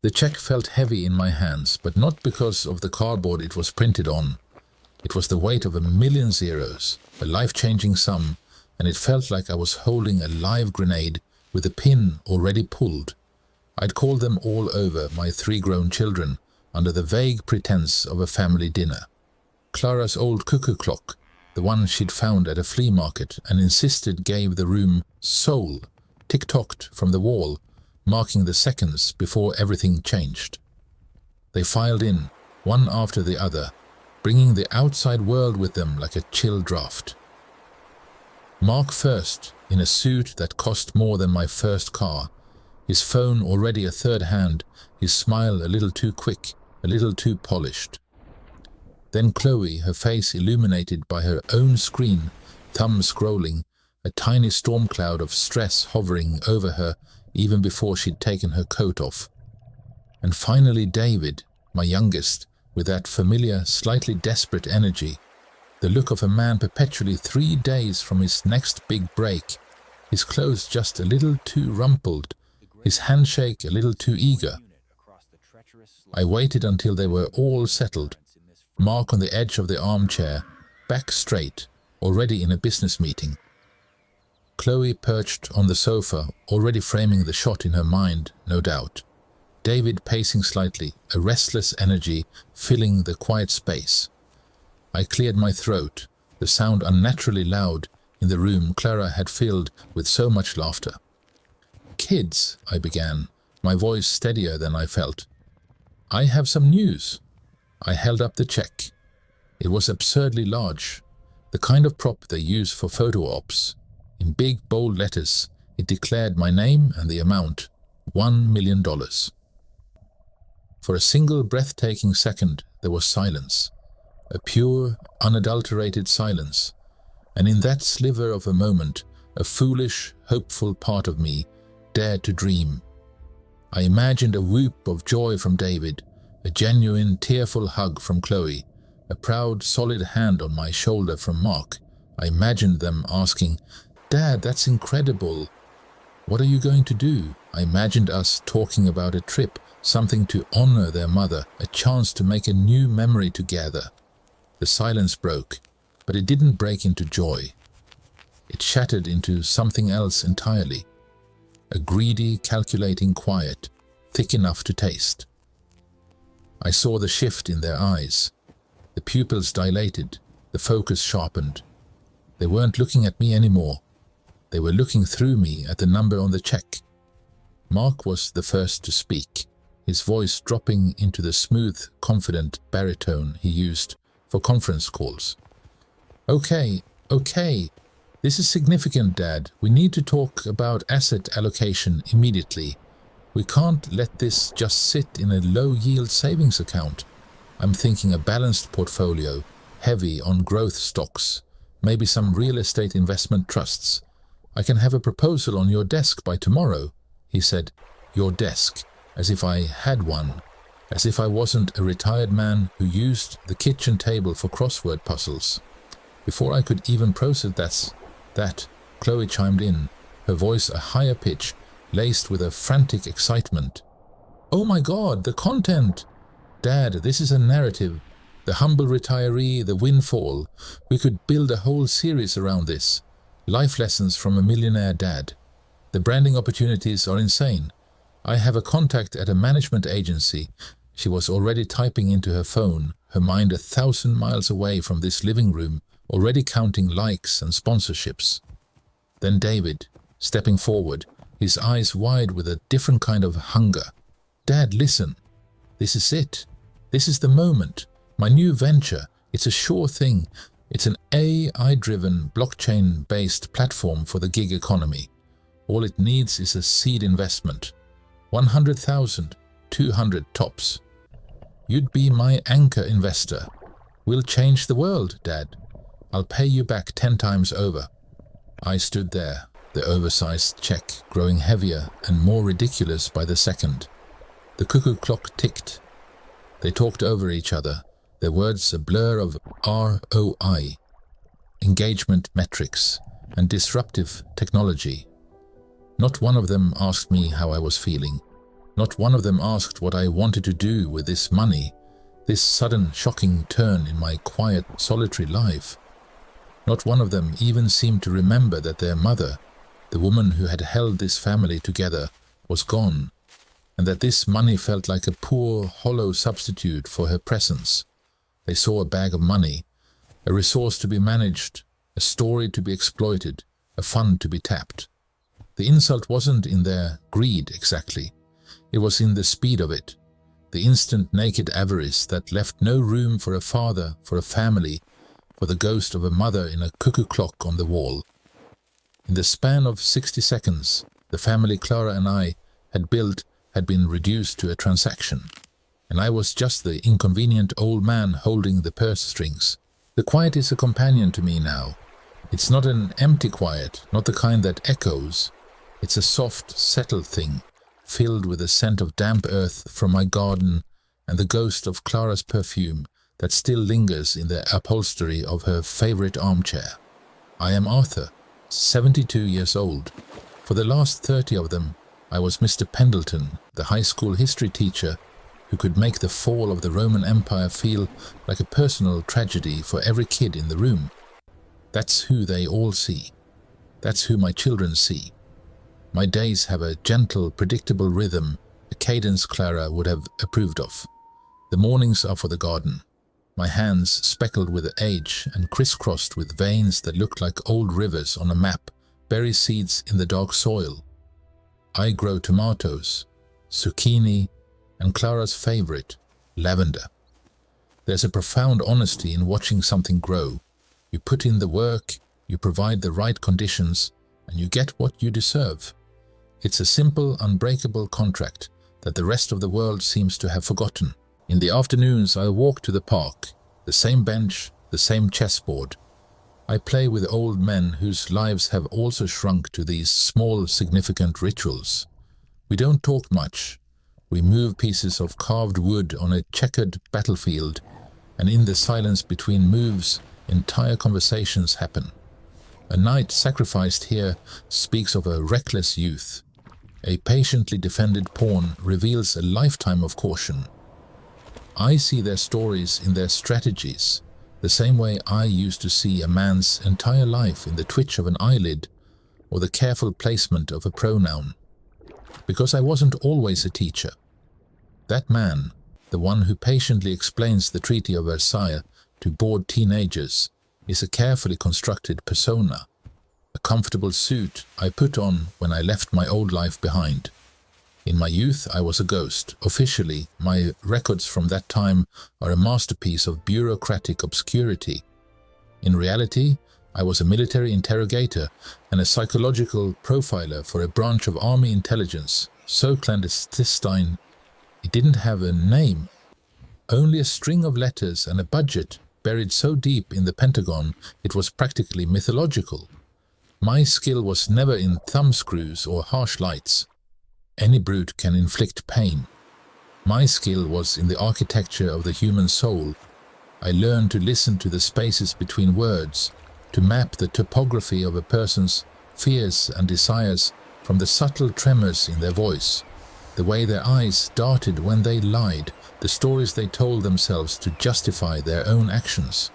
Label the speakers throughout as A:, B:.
A: The check felt heavy in my hands, but not because of the cardboard it was printed on. It was the weight of 1,000,000 zeros, a life-changing sum, and it felt like I was holding a live grenade with a pin already pulled. I'd called them all over, my 3 grown children, under the vague pretense of a family dinner. Clara's old cuckoo clock, the one she'd found at a flea market and insisted gave the room soul, tick-tocked from the wall, marking the seconds before everything changed. They filed in, one after the other, bringing the outside world with them like a chill draft. Mark first, in a suit that cost more than my first car, his phone already a third hand, his smile a little too quick, a little too polished. Then Chloe, her face illuminated by her own screen, thumb scrolling, a tiny storm cloud of stress hovering over her even before she'd taken her coat off. And finally David, my youngest, with that familiar, slightly desperate energy, the look of a man perpetually 3 days from his next big break, his clothes just a little too rumpled, his handshake a little too eager. I waited until they were all settled, Mark on the edge of the armchair, back straight, already in a business meeting. Chloe perched on the sofa, already framing the shot in her mind, no doubt. David pacing slightly, a restless energy filling the quiet space. I cleared my throat, the sound unnaturally loud in the room Clara had filled with so much laughter. "Kids," I began, my voice steadier than I felt. "I have some news." I held up the check. It was absurdly large, the kind of prop they use for photo ops. In big, bold letters, it declared my name and the amount, $1 million. For a single breathtaking second, there was silence. A pure, unadulterated silence. And in that sliver of a moment, a foolish, hopeful part of me dared to dream. I imagined a whoop of joy from David, a genuine, tearful hug from Chloe, a proud, solid hand on my shoulder from Mark. I imagined them asking, "Dad, that's incredible. What are you going to do?" I imagined us talking about a trip, something to honor their mother, a chance to make a new memory together. The silence broke, but it didn't break into joy. It shattered into something else entirely. A greedy, calculating quiet, thick enough to taste. I saw the shift in their eyes. The pupils dilated, the focus sharpened. They weren't looking at me anymore. They were looking through me at the number on the check. Mark was the first to speak, his voice dropping into the smooth, confident baritone he used for conference calls. Okay, this is significant, Dad. We need to talk about asset allocation immediately. We can't let this just sit in a low-yield savings account. I'm thinking a balanced portfolio, heavy on growth stocks, maybe some real estate investment trusts. I can have a proposal on your desk by tomorrow, he said. Your desk, as if I had one, as if I wasn't a retired man who used the kitchen table for crossword puzzles. Before I could even process that, Chloe chimed in, her voice a higher pitch, laced with a frantic excitement. "Oh my God, the content! Dad, this is a narrative. The humble retiree, the windfall. We could build a whole series around this. Life lessons from a millionaire dad. The branding opportunities are insane. I have a contact at a management agency." She was already typing into her phone, her mind 1,000 miles away from this living room, already counting likes and sponsorships. Then David, stepping forward, his eyes wide with a different kind of hunger. "Dad, listen. This is it. This is the moment. My new venture. It's a sure thing. It's an AI-driven, blockchain-based platform for the gig economy. All it needs is a seed investment. 100,000, 200 tops. You'd be my anchor investor. We'll change the world, Dad. I'll pay you back 10 times over." I stood there, the oversized check growing heavier and more ridiculous by the second. The cuckoo clock ticked. They talked over each other, their words a blur of ROI, engagement metrics, and disruptive technology. Not one of them asked me how I was feeling. Not one of them asked what I wanted to do with this money, this sudden shocking turn in my quiet, solitary life. Not one of them even seemed to remember that their mother, the woman who had held this family together, was gone, and that this money felt like a poor, hollow substitute for her presence. They saw a bag of money, a resource to be managed, a story to be exploited, a fund to be tapped. The insult wasn't in their greed exactly. It was in the speed of it, the instant naked avarice that left no room for a father, for a family, for the ghost of a mother in a cuckoo clock on the wall. In the span of 60 seconds, the family Clara and I had built had been reduced to a transaction, and I was just the inconvenient old man holding the purse strings. The quiet is a companion to me now. It's not an empty quiet, not the kind that echoes. It's a soft, settled thing, filled with the scent of damp earth from my garden and the ghost of Clara's perfume that still lingers in the upholstery of her favorite armchair. I am Arthur, 72 years old. For the last 30 of them, I was Mr. Pendleton, the high school history teacher who could make the fall of the Roman Empire feel like a personal tragedy for every kid in the room. That's who they all see. That's who my children see. My days have a gentle, predictable rhythm, a cadence Clara would have approved of. The mornings are for the garden. My hands speckled with age and crisscrossed with veins that look like old rivers on a map, bury seeds in the dark soil. I grow tomatoes, zucchini, and Clara's favorite, lavender. There's a profound honesty in watching something grow. You put in the work, you provide the right conditions, and you get what you deserve. It's a simple, unbreakable contract that the rest of the world seems to have forgotten. In the afternoons, I walk to the park, the same bench, the same chessboard. I play with old men whose lives have also shrunk to these small, significant rituals. We don't talk much. We move pieces of carved wood on a checkered battlefield, and in the silence between moves, entire conversations happen. A knight sacrificed here speaks of a reckless youth. A patiently defended pawn reveals a lifetime of caution. I see their stories in their strategies, the same way I used to see a man's entire life in the twitch of an eyelid or the careful placement of a pronoun. Because I wasn't always a teacher. That man, the one who patiently explains the Treaty of Versailles to bored teenagers, is a carefully constructed persona, a comfortable suit I put on when I left my old life behind. In my youth, I was a ghost. Officially, my records from that time are a masterpiece of bureaucratic obscurity. In reality, I was a military interrogator and a psychological profiler for a branch of army intelligence, so clandestine it didn't have a name. Only a string of letters and a budget buried so deep in the Pentagon it was practically mythological. My skill was never in thumbscrews or harsh lights. Any brute can inflict pain. My skill was in the architecture of the human soul. I learned to listen to the spaces between words, to map the topography of a person's fears and desires from the subtle tremors in their voice, the way their eyes darted when they lied, the stories they told themselves to justify their own actions.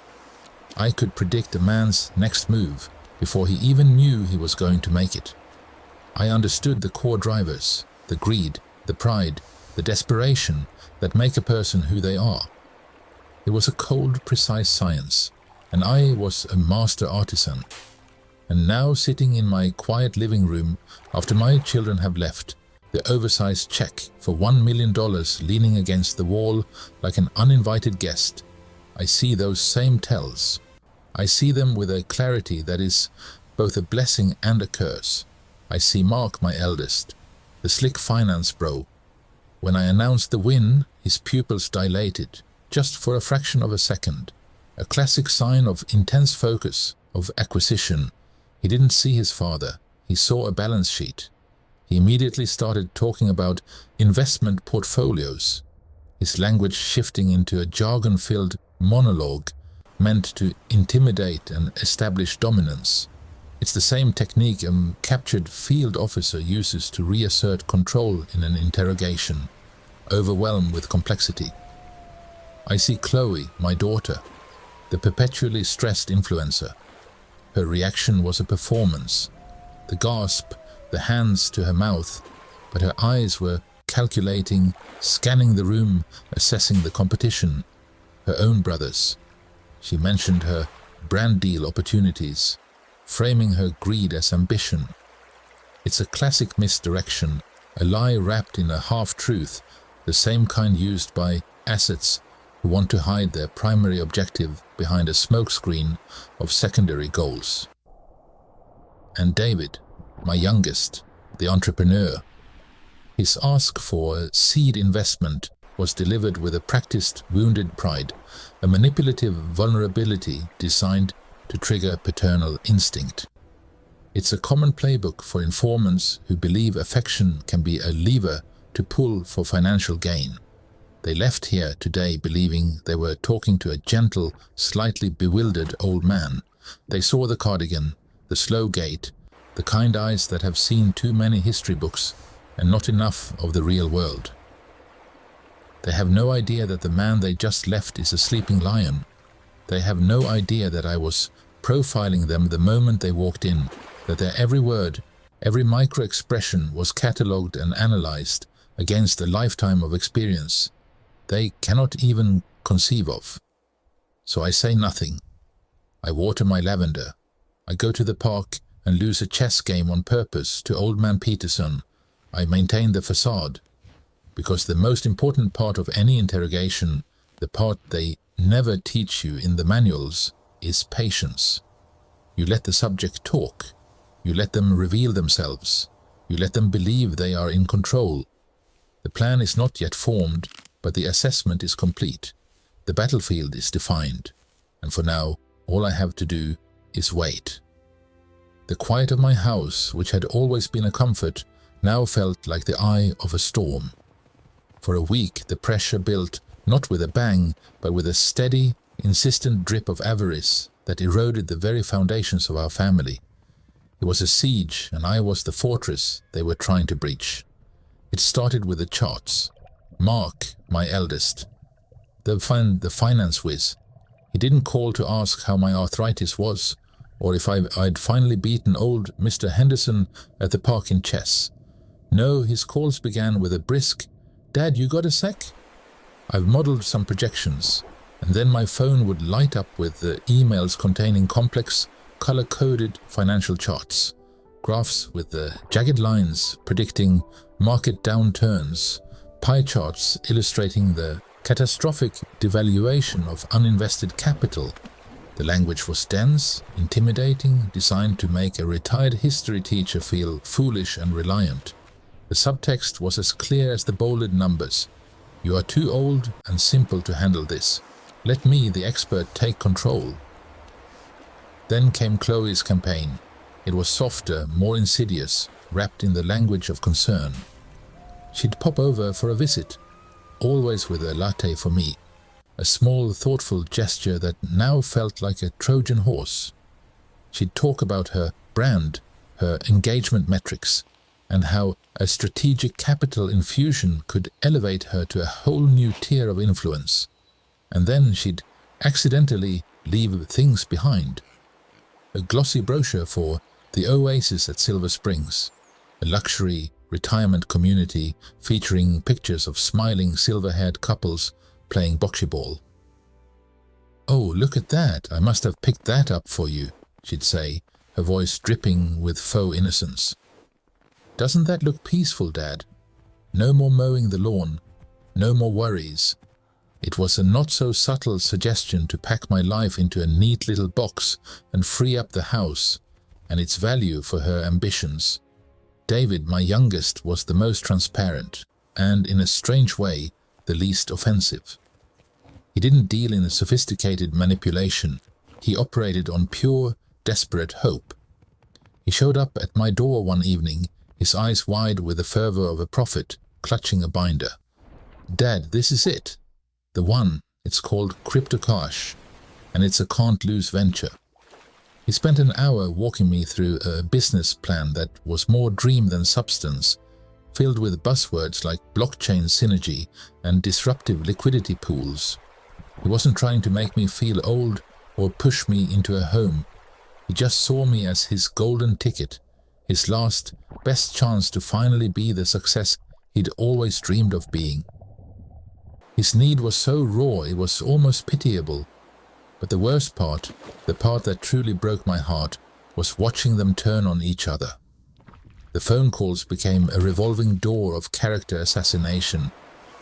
A: I could predict a man's next move before he even knew he was going to make it. I understood the core drivers, the greed, the pride, the desperation that make a person who they are. It was a cold, precise science, and I was a master artisan. And now, sitting in my quiet living room after my children have left, the oversized check for $1 million leaning against the wall like an uninvited guest, I see those same tells. I see them with a clarity that is both a blessing and a curse. I see Mark, my eldest, the slick finance bro. When I announced the win, his pupils dilated, just for a fraction of a second. A classic sign of intense focus, of acquisition. He didn't see his father. He saw a balance sheet. He immediately started talking about investment portfolios, his language shifting into a jargon-filled monologue meant to intimidate and establish dominance. It's the same technique a captured field officer uses to reassert control in an interrogation, overwhelmed with complexity. I see Chloe, my daughter, the perpetually stressed influencer. Her reaction was a performance. The gasp, the hands to her mouth, but her eyes were calculating, scanning the room, assessing the competition, her own brothers. She mentioned her brand deal opportunities, framing her greed as ambition. It's a classic misdirection, a lie wrapped in a half-truth, the same kind used by assets who want to hide their primary objective behind a smokescreen of secondary goals. And David, my youngest, the entrepreneur, his ask for seed investment was delivered with a practiced wounded pride, a manipulative vulnerability designed to trigger paternal instinct. It's a common playbook for informants who believe affection can be a lever to pull for financial gain. They left here today believing they were talking to a gentle, slightly bewildered old man. They saw the cardigan, the slow gait, the kind eyes that have seen too many history books and not enough of the real world. They have no idea that the man they just left is a sleeping lion. They have no idea that I was profiling them the moment they walked in, that their every word, every micro-expression was catalogued and analyzed against a lifetime of experience they cannot even conceive of. So I say nothing. I water my lavender. I go to the park and lose a chess game on purpose to Old Man Peterson. I maintain the facade, because the most important part of any interrogation, the part they never teach you in the manuals, is patience. You let the subject talk. You let them reveal themselves. You let them believe they are in control. The plan is not yet formed, but the assessment is complete. The battlefield is defined. And for now, all I have to do is wait. The quiet of my house, which had always been a comfort, now felt like the eye of a storm. For a week, the pressure built, not with a bang, but with a steady, insistent drip of avarice that eroded the very foundations of our family. It was a siege, and I was the fortress they were trying to breach. It started with the charts. Mark, my eldest, the finance whiz. He didn't call to ask how my arthritis was, or if I'd finally beaten old Mr. Henderson at the park in chess. No, his calls began with a brisk, "Dad, you got a sec?" I've modeled some projections, and then my phone would light up with the emails containing complex, color-coded financial charts, graphs with the jagged lines predicting market downturns, pie charts illustrating the catastrophic devaluation of uninvested capital. The language was dense, intimidating, designed to make a retired history teacher feel foolish and reliant. The subtext was as clear as the bolded numbers. You are too old and simple to handle this. Let me, the expert, take control. Then came Chloe's campaign. It was softer, more insidious, wrapped in the language of concern. She'd pop over for a visit, always with a latte for me, a small, thoughtful gesture that now felt like a Trojan horse. She'd talk about her brand, her engagement metrics, and how a strategic capital infusion could elevate her to a whole new tier of influence. And then she'd accidentally leave things behind. A glossy brochure for the Oasis at Silver Springs, a luxury retirement community featuring pictures of smiling silver-haired couples playing bocce ball. "Oh, look at that, I must have picked that up for you," she'd say, her voice dripping with faux innocence. "Doesn't that look peaceful, Dad? No more mowing the lawn, no more worries." It was a not-so-subtle suggestion to pack my life into a neat little box and free up the house and its value for her ambitions. David, my youngest, was the most transparent and, in a strange way, the least offensive. He didn't deal in a sophisticated manipulation. He operated on pure, desperate hope. He showed up at my door one evening, his eyes wide with the fervor of a prophet, clutching a binder. "Dad, this is it. The one. It's called Crypto Cash, and it's a can't-lose venture." He spent an hour walking me through a business plan that was more dream than substance, filled with buzzwords like blockchain synergy and disruptive liquidity pools. He wasn't trying to make me feel old or push me into a home. He just saw me as his golden ticket, his last, best chance to finally be the success he'd always dreamed of being. His need was so raw it was almost pitiable. But the worst part, the part that truly broke my heart, was watching them turn on each other. The phone calls became a revolving door of character assassination,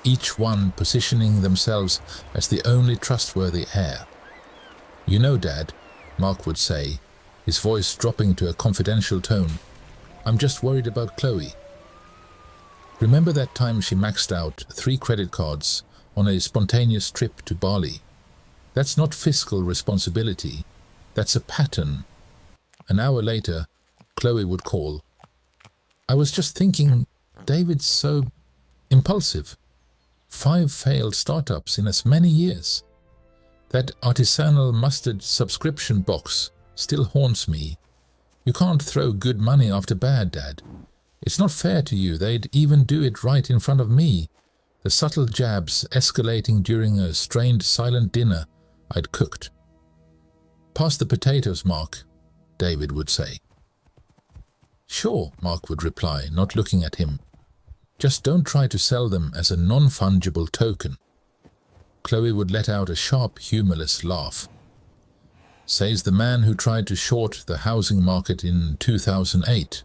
A: each one positioning themselves as the only trustworthy heir. "You know, Dad," Mark would say, his voice dropping to a confidential tone, "I'm just worried about Chloe. Remember that time she maxed out 3 credit cards on a spontaneous trip to Bali? That's not fiscal responsibility, that's a pattern." An hour later, Chloe would call. "I was just thinking, David's so impulsive. 5 failed startups in as many years. That artisanal mustard subscription box still haunts me. You can't throw good money after bad, Dad. It's not fair to you, they'd even do it right in front of me." The subtle jabs escalating during a strained silent dinner I'd cooked. "Pass the potatoes, Mark," David would say. "Sure," Mark would reply, not looking at him. "Just don't try to sell them as a non-fungible token." Chloe would let out a sharp, humorless laugh. Says the man who tried to short the housing market in 2008.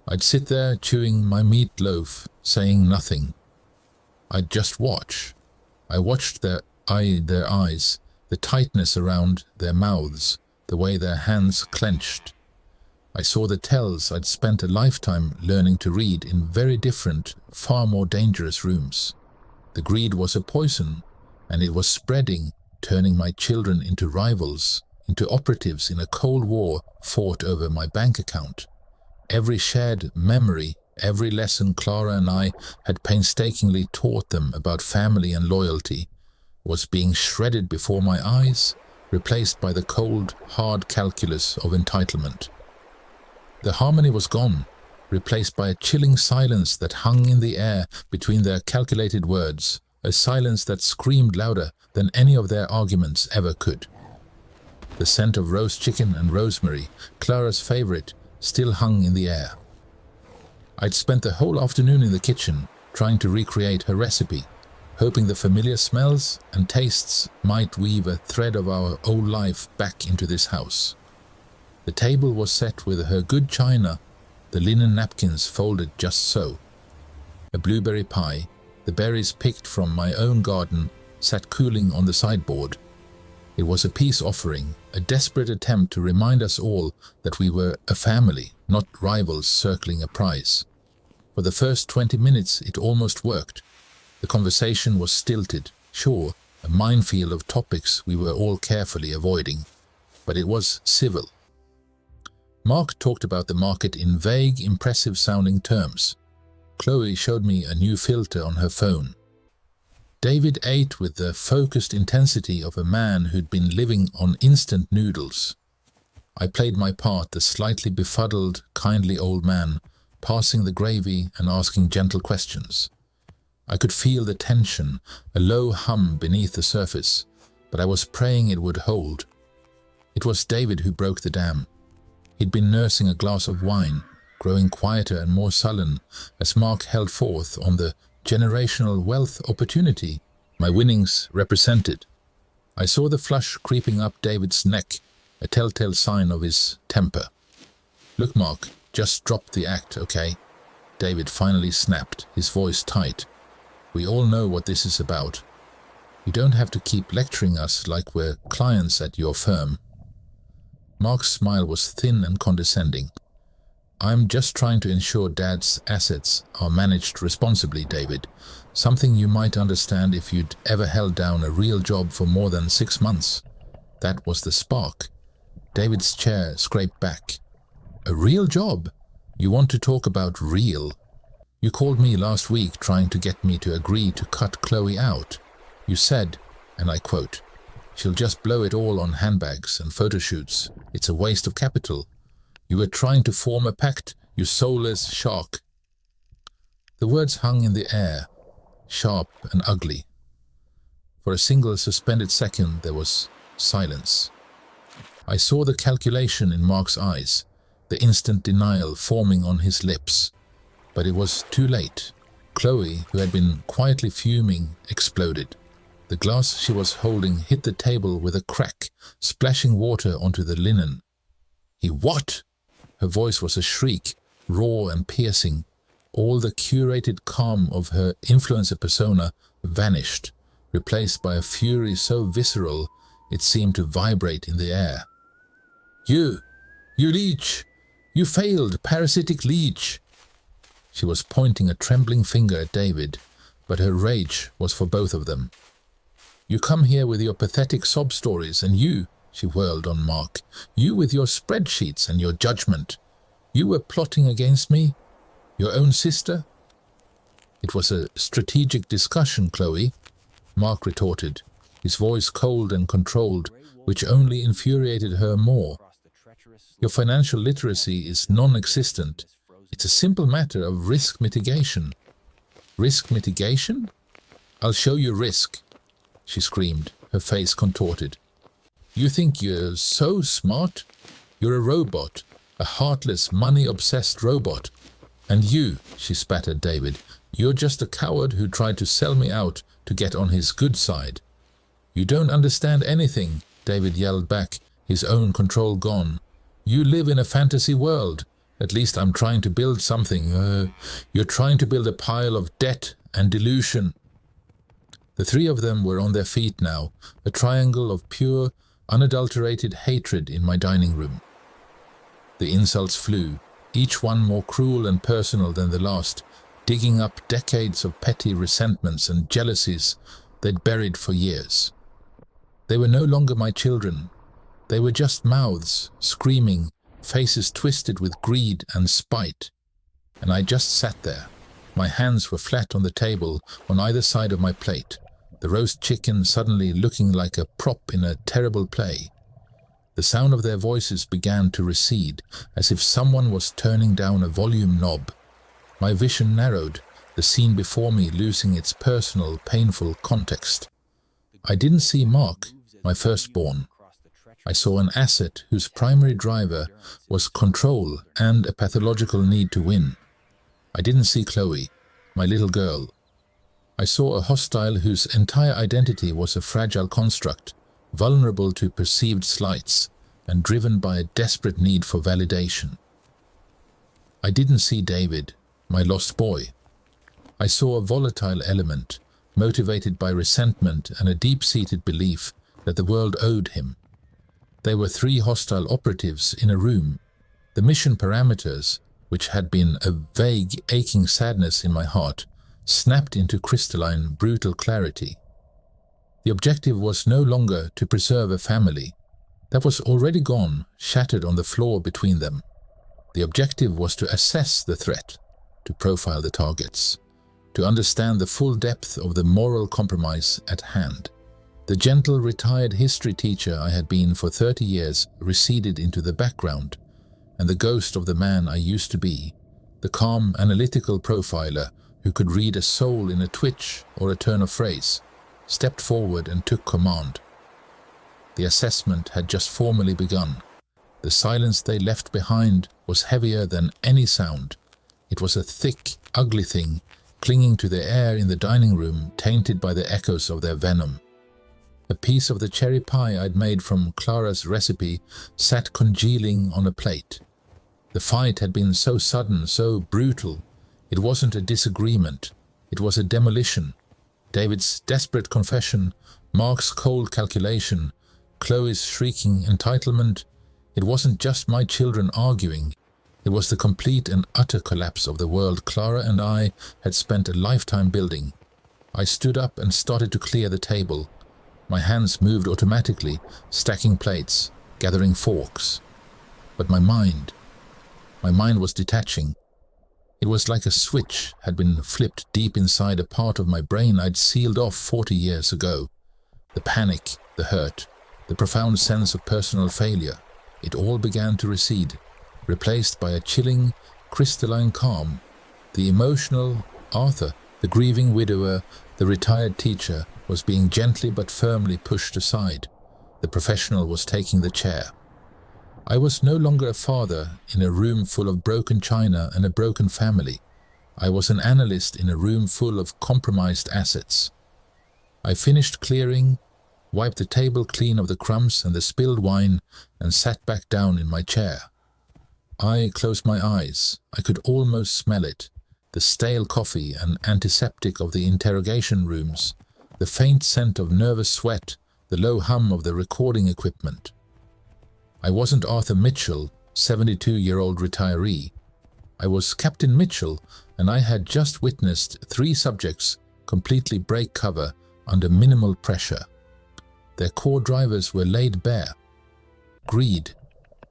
A: I'd sit there chewing my meatloaf, saying nothing. I'd just watch. I watched their eyes, the tightness around their mouths, the way their hands clenched. I saw the tells I'd spent a lifetime learning to read in very different, far more dangerous rooms. The greed was a poison, and it was spreading, turning my children into rivals, into operatives in a cold war fought over my bank account. Every shared memory, every lesson Clara and I had painstakingly taught them about family and loyalty was being shredded before my eyes, replaced by the cold, hard calculus of entitlement. The harmony was gone, replaced by a chilling silence that hung in the air between their calculated words, a silence that screamed louder than any of their arguments ever could. The scent of roast chicken and rosemary, Clara's favorite, still hung in the air. I'd spent the whole afternoon in the kitchen trying to recreate her recipe, hoping the familiar smells and tastes might weave a thread of our old life back into this house. The table was set with her good china, the linen napkins folded just so. A blueberry pie, the berries picked from my own garden, sat cooling on the sideboard. It was a peace offering, a desperate attempt to remind us all that we were a family, not rivals circling a prize. For the first 20 minutes it almost worked. The conversation was stilted, sure, a minefield of topics we were all carefully avoiding, but it was civil. Mark talked about the market in vague, impressive-sounding terms. Chloe showed me a new filter on her phone. David ate with the focused intensity of a man who'd been living on instant noodles. I played my part, the slightly befuddled, kindly old man, passing the gravy and asking gentle questions. I could feel the tension, a low hum beneath the surface, but I was praying it would hold. It was David who broke the dam. He'd been nursing a glass of wine, growing quieter and more sullen as Mark held forth on the generational wealth opportunity my winnings represented. I saw the flush creeping up David's neck, a telltale sign of his temper. "Look, Mark, just drop the act, okay?" David finally snapped, his voice tight. "We all know what this is about. You don't have to keep lecturing us like we're clients at your firm." Mark's smile was thin and condescending. "I'm just trying to ensure Dad's assets are managed responsibly, David. Something you might understand if you'd ever held down a real job for more than 6 months." That was the spark. David's chair scraped back. "A real job? You want to talk about real? You called me last week trying to get me to agree to cut Chloe out. You said, and I quote, She'll just blow it all on handbags and photo shoots. It's a waste of capital. You were trying to form a pact, you soulless shark." The words hung in the air, sharp and ugly. For a single suspended second there was silence. I saw the calculation in Mark's eyes, the instant denial forming on his lips. But it was too late. Chloe, who had been quietly fuming, exploded. The glass she was holding hit the table with a crack, splashing water onto the linen. "He what?" Her voice was a shriek, raw and piercing. All the curated calm of her influencer persona vanished, replaced by a fury so visceral it seemed to vibrate in the air. You leech! You failed, parasitic leech!" She was pointing a trembling finger at David, but her rage was for both of them. "You come here with your pathetic sob stories, and you," she whirled on Mark, "you with your spreadsheets and your judgment. You were plotting against me? Your own sister?" "It was a strategic discussion, Chloe," Mark retorted, his voice cold and controlled, which only infuriated her more. "Your financial literacy is non-existent. It's a simple matter of risk mitigation." "Risk mitigation? I'll show you risk," she screamed, her face contorted. "You think you're so smart? You're a robot, a heartless, money-obsessed robot. And you," she spat at David, "you're just a coward who tried to sell me out to get on his good side." "You don't understand anything," David yelled back, his own control gone. "You live in a fantasy world. At least I'm trying to build something. You're trying to build a pile of debt and delusion." The three of them were on their feet now, a triangle of pure, unadulterated hatred in my dining room. The insults flew, each one more cruel and personal than the last, digging up decades of petty resentments and jealousies they'd buried for years. They were no longer my children. They were just mouths, screaming, faces twisted with greed and spite. And I just sat there. My hands were flat on the table on either side of my plate, the roast chicken suddenly looking like a prop in a terrible play. The sound of their voices began to recede, as if someone was turning down a volume knob. My vision narrowed, the scene before me losing its personal, painful context. I didn't see Mark, my firstborn. I saw an asset whose primary driver was control and a pathological need to win. I didn't see Chloe, my little girl. I saw a hostile whose entire identity was a fragile construct, vulnerable to perceived slights and driven by a desperate need for validation. I didn't see David, my lost boy. I saw a volatile element, motivated by resentment and a deep-seated belief that the world owed him. There were three hostile operatives in a room. The mission parameters, which had been a vague, aching sadness in my heart, snapped into crystalline, brutal clarity. The objective was no longer to preserve a family. That was already gone, shattered on the floor between them. The objective was to assess the threat, to profile the targets, to understand the full depth of the moral compromise at hand. The gentle, retired history teacher I had been for 30 years receded into the background, and the ghost of the man I used to be, the calm, analytical profiler who could read a soul in a twitch or a turn of phrase, stepped forward and took command. The assessment had just formally begun. The silence they left behind was heavier than any sound. It was a thick, ugly thing, clinging to the air in the dining room, tainted by the echoes of their venom. A piece of the cherry pie I'd made from Clara's recipe sat congealing on a plate. The fight had been so sudden, so brutal. It wasn't a disagreement. It was a demolition. David's desperate confession, Mark's cold calculation, Chloe's shrieking entitlement. It wasn't just my children arguing. It was the complete and utter collapse of the world Clara and I had spent a lifetime building. I stood up and started to clear the table. My hands moved automatically, stacking plates, gathering forks. But my mind was detaching. It was like a switch had been flipped deep inside a part of my brain I'd sealed off 40 years ago. The panic, the hurt, the profound sense of personal failure, it all began to recede, replaced by a chilling, crystalline calm. The emotional Arthur, the grieving widower, the retired teacher, was being gently but firmly pushed aside. The professional was taking the chair. I was no longer a father in a room full of broken china and a broken family. I was an analyst in a room full of compromised assets. I finished clearing, wiped the table clean of the crumbs and the spilled wine, and sat back down in my chair. I closed my eyes. I could almost smell it. The stale coffee and antiseptic of the interrogation rooms, the faint scent of nervous sweat, the low hum of the recording equipment. I wasn't Arthur Mitchell, 72-year-old retiree. I was Captain Mitchell, and I had just witnessed 3 subjects completely break cover under minimal pressure. Their core drivers were laid bare. Greed,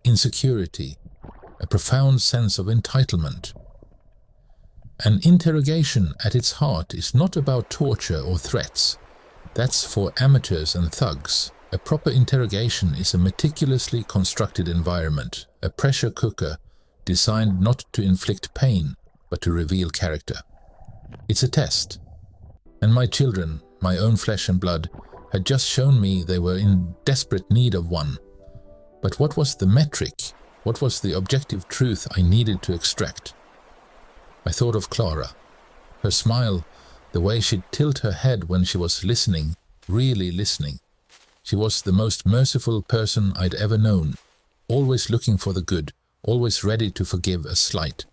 A: insecurity, a profound sense of entitlement. An interrogation at its heart is not about torture or threats. That's for amateurs and thugs. A proper interrogation is a meticulously constructed environment, a pressure cooker designed not to inflict pain, but to reveal character. It's a test. And my children, my own flesh and blood, had just shown me they were in desperate need of one. But what was the metric? What was the objective truth I needed to extract? I thought of Clara. Her smile, the way she'd tilt her head when she was listening, really listening. She was the most merciful person I'd ever known, always looking for the good, always ready to forgive a slight.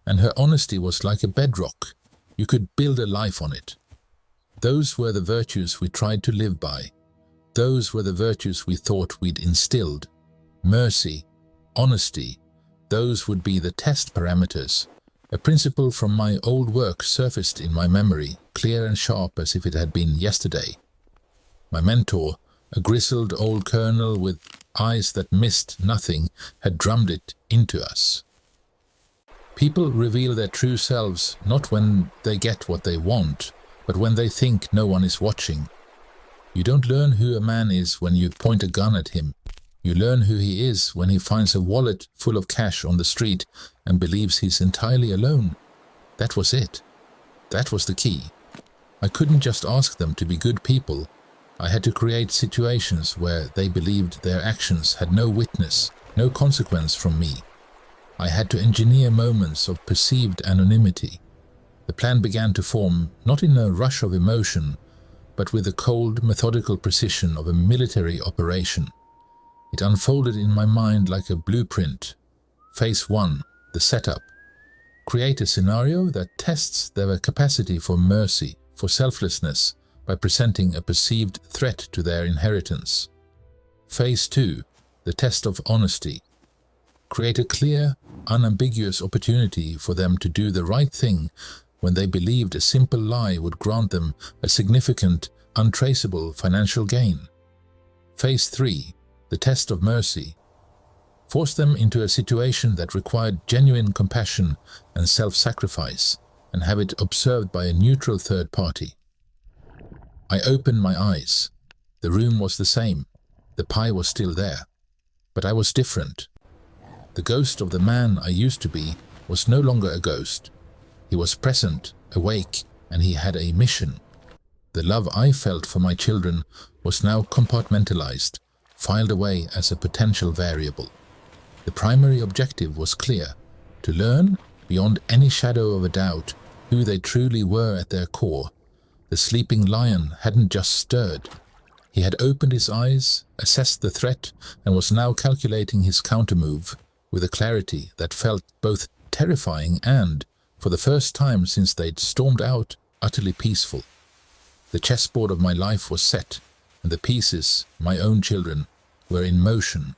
A: And her honesty was like a bedrock. You could build a life on it. Those were the virtues we tried to live by. Those were the virtues we thought we'd instilled. Mercy, honesty, those would be the test parameters. A principle from my old work surfaced in my memory, clear and sharp as if it had been yesterday. My mentor, a grizzled old colonel with eyes that missed nothing, had drummed it into us. People reveal their true selves not when they get what they want, but when they think no one is watching. You don't learn who a man is when you point a gun at him. You learn who he is when he finds a wallet full of cash on the street and believes he's entirely alone. That was it. That was the key. I couldn't just ask them to be good people. I had to create situations where they believed their actions had no witness, no consequence from me. I had to engineer moments of perceived anonymity. The plan began to form not in a rush of emotion, but with the cold, methodical precision of a military operation. It unfolded in my mind like a blueprint. Phase 1, the setup. Create a scenario that tests their capacity for mercy, for selflessness, by presenting a perceived threat to their inheritance. Phase 2, the test of honesty. Create a clear, unambiguous opportunity for them to do the right thing when they believed a simple lie would grant them a significant, untraceable financial gain. Phase 3, the test of mercy. Force them into a situation that required genuine compassion and self-sacrifice, and have it observed by a neutral third party. I opened my eyes. The room was the same. The pie was still there. But I was different. The ghost of the man I used to be was no longer a ghost. He was present, awake, and he had a mission. The love I felt for my children was now compartmentalized, filed away as a potential variable. The primary objective was clear: to learn, beyond any shadow of a doubt, who they truly were at their core. The sleeping lion hadn't just stirred. He had opened his eyes, assessed the threat, and was now calculating his countermove with a clarity that felt both terrifying and, for the first time since they'd stormed out, utterly peaceful. The chessboard of my life was set, and the pieces, my own children, were in motion.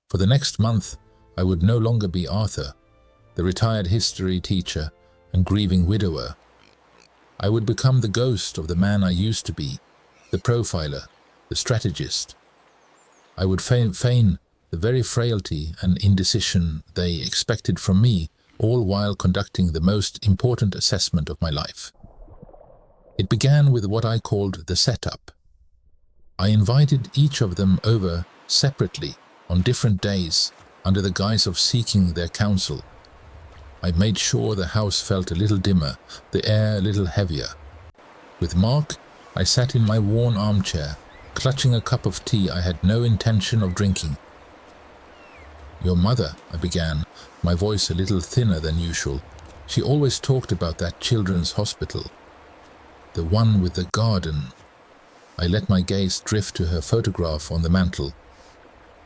A: For the next month, I would no longer be Arthur, the retired history teacher and grieving widower. I would become the ghost of the man I used to be, the profiler, the strategist. I would feign the very frailty and indecision they expected from me, all while conducting the most important assessment of my life. It began with what I called the setup. I invited each of them over separately on different days under the guise of seeking their counsel. I made sure the house felt a little dimmer, the air a little heavier. With Mark, I sat in my worn armchair, clutching a cup of tea I had no intention of drinking. "Your mother," I began, my voice a little thinner than usual. "She always talked about that children's hospital. The one with the garden." I let my gaze drift to her photograph on the mantel.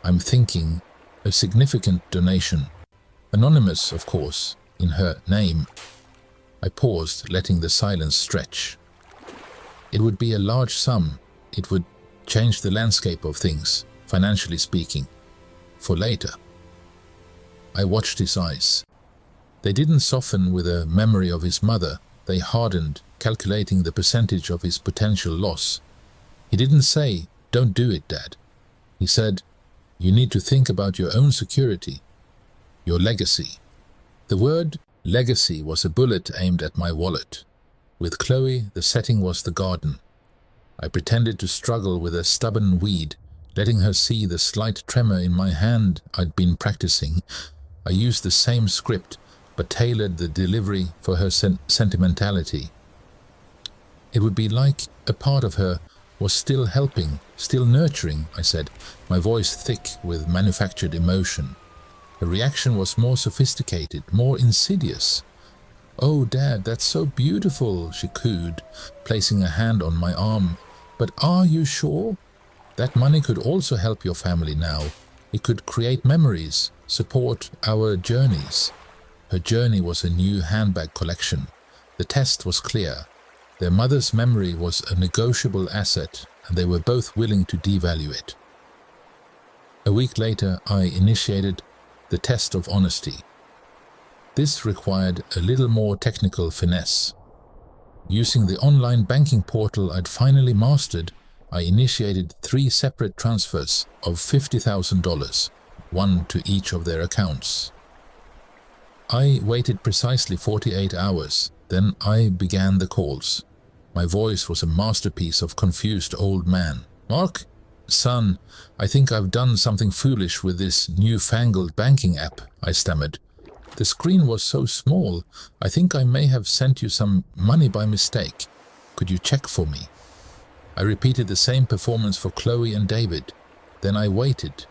A: "I'm thinking a significant donation. Anonymous, of course, in her name." I paused, letting the silence stretch. "It would be a large sum. It would change the landscape of things, financially speaking, for later." I watched his eyes. They didn't soften with a memory of his mother. They hardened, calculating the percentage of his potential loss. He didn't say, "Don't do it, Dad." He said, "You need to think about your own security, your legacy." The word legacy was a bullet aimed at my wallet. With Chloe, the setting was the garden. I pretended to struggle with a stubborn weed, letting her see the slight tremor in my hand I'd been practicing. I used the same script, but tailored the delivery for her sentimentality. It would be like a part of her was still helping, still nurturing, I said, my voice thick with manufactured emotion. Her reaction was more sophisticated, more insidious. "Oh, Dad, that's so beautiful," she cooed, placing a hand on my arm. "But are you sure? That money could also help your family now. It could create memories, support our journeys." Her journey was a new handbag collection. The test was clear. Their mother's memory was a negotiable asset, and they were both willing to devalue it. A week later, I initiated the test of honesty. This required a little more technical finesse. Using the online banking portal I'd finally mastered, I initiated 3 separate transfers of $50,000, one to each of their accounts. I waited precisely 48 hours, then I began the calls. My voice was a masterpiece of confused old man. "Mark? Son, I think I've done something foolish with this newfangled banking app," I stammered. "The screen was so small, I think I may have sent you some money by mistake. Could you check for me?" I repeated the same performance for Chloe and David. Then I waited.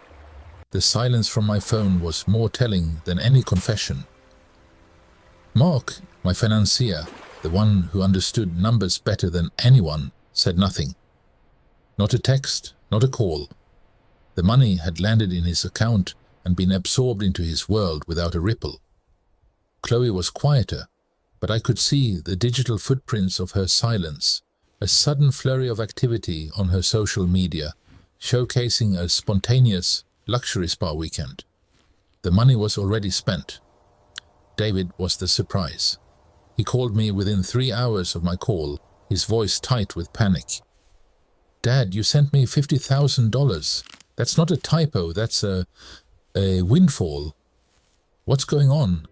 A: The silence from my phone was more telling than any confession. Mark, my financier, the one who understood numbers better than anyone, said nothing. Not a text, not a call. The money had landed in his account and been absorbed into his world without a ripple. Chloe was quieter, but I could see the digital footprints of her silence, a sudden flurry of activity on her social media, showcasing a spontaneous luxury spa weekend. The money was already spent. David was the surprise. He called me within 3 hours of my call, his voice tight with panic. "Dad, you sent me $50,000. That's not a typo, that's a windfall. What's going on?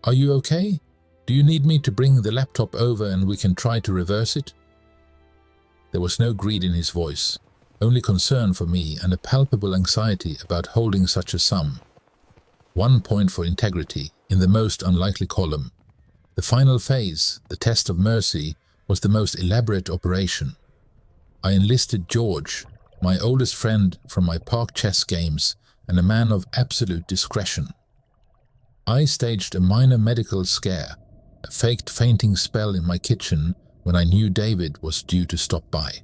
A: Are you okay? Do you need me to bring the laptop over and we can try to reverse it?" There was no greed in his voice, only concern for me and a palpable anxiety about holding such a sum. 1 point for integrity in the most unlikely column. The final phase, the test of mercy, was the most elaborate operation. I enlisted George, my oldest friend from my park chess games, and a man of absolute discretion. I staged a minor medical scare, a faked fainting spell in my kitchen when I knew David was due to stop by.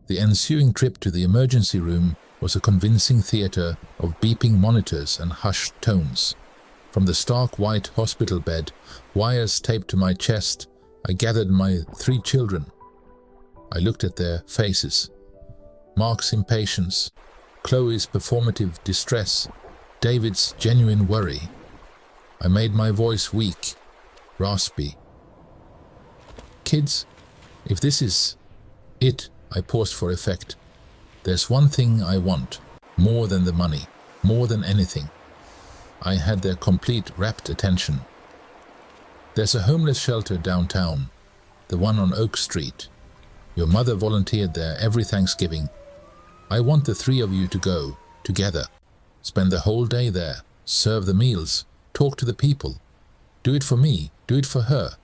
A: The ensuing trip to the emergency room was a convincing theater of beeping monitors and hushed tones. From the stark white hospital bed, wires taped to my chest, I gathered my 3 children. I looked at their faces. Mark's impatience, Chloe's performative distress, David's genuine worry. I made my voice weak, raspy. "Kids, if this is it," I paused for effect. "There's one thing I want, more than the money, more than anything." I had their complete rapt attention. "There's a homeless shelter downtown, the one on Oak Street. Your mother volunteered there every Thanksgiving. I want the three of you to go, together. Spend the whole day there, serve the meals, talk to the people. Do it for me, do it for her.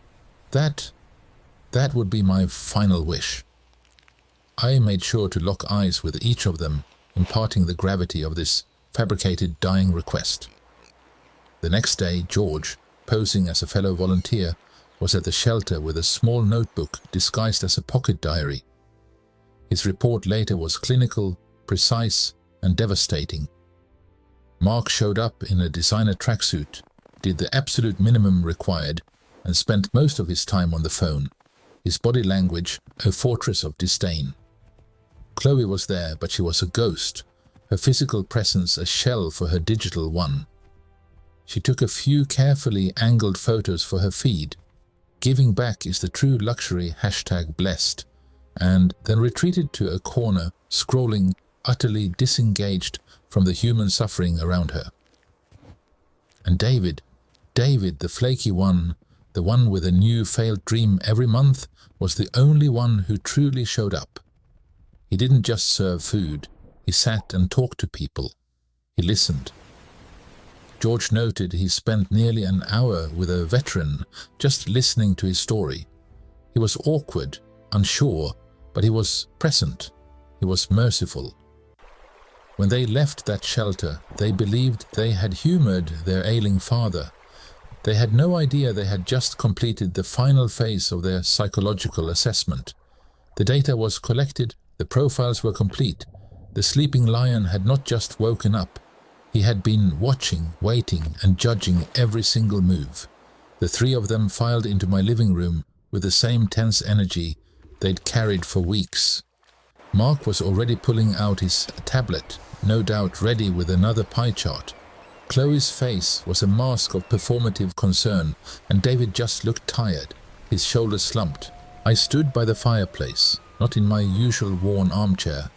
A: That would be my final wish. I made sure to lock eyes with each of them, imparting the gravity of this fabricated dying request. The next day, George, posing as a fellow volunteer, was at the shelter with a small notebook disguised as a pocket diary. His report later was clinical, precise, and devastating. Mark showed up in a designer tracksuit, did the absolute minimum required, and spent most of his time on the phone, his body language a fortress of disdain. Chloe was there, but she was a ghost, her physical presence a shell for her digital one. She took a few carefully angled photos for her feed. Giving back is the true luxury #blessed, and then retreated to a corner, scrolling, utterly disengaged from the human suffering around her. And David, the flaky one, the one with a new failed dream every month, was the only one who truly showed up. He didn't just serve food, he sat and talked to people. He listened. George noted he spent nearly an hour with a veteran, just listening to his story. He was awkward, unsure, but he was present. He was merciful. When they left that shelter, they believed they had humored their ailing father. They had no idea they had just completed the final phase of their psychological assessment. The data was collected, the profiles were complete. The sleeping lion had not just woken up. He had been watching, waiting, and judging every single move. The three of them filed into my living room with the same tense energy they'd carried for weeks. Mark was already pulling out his tablet, no doubt ready with another pie chart. Chloe's face was a mask of performative concern, and David just looked tired, his shoulders slumped. I stood by the fireplace, not in my usual worn armchair,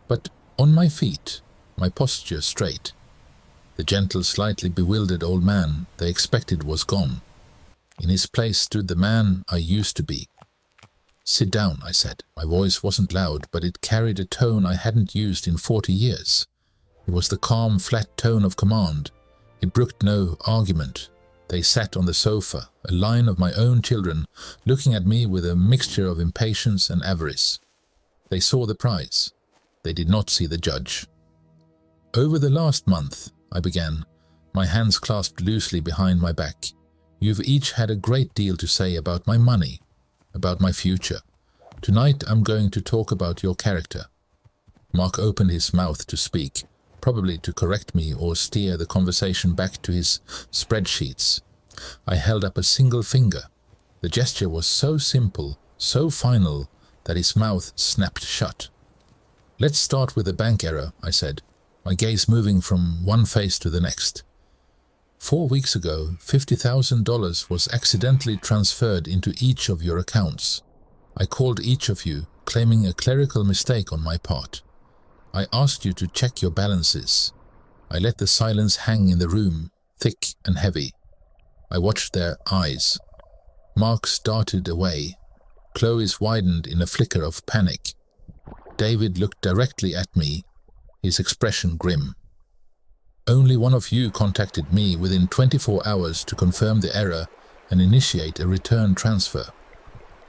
A: but on my feet, my posture straight. The gentle, slightly bewildered old man they expected was gone. In his place stood the man I used to be. "Sit down," I said. My voice wasn't loud, but it carried a tone I hadn't used in 40 years. It was the calm, flat tone of command. It brooked no argument. They sat on the sofa, a line of my own children, looking at me with a mixture of impatience and avarice. They saw the prize. They did not see the judge. "Over the last month," I began, my hands clasped loosely behind my back, "you've each had a great deal to say about my money, about my future. Tonight I'm going to talk about your character." Mark opened his mouth to speak, probably to correct me or steer the conversation back to his spreadsheets. I held up a single finger. The gesture was so simple, so final, that his mouth snapped shut. "Let's start with the bank error," I said, my gaze moving from one face to the next. 4 weeks ago, $50,000 was accidentally transferred into each of your accounts. I called each of you, claiming a clerical mistake on my part. I asked you to check your balances. I let the silence hang in the room, thick and heavy. I watched their eyes. Mark's darted away. Chloe's widened in a flicker of panic. David looked directly at me, his expression grim. "Only one of you contacted me within 24 hours to confirm the error and initiate a return transfer."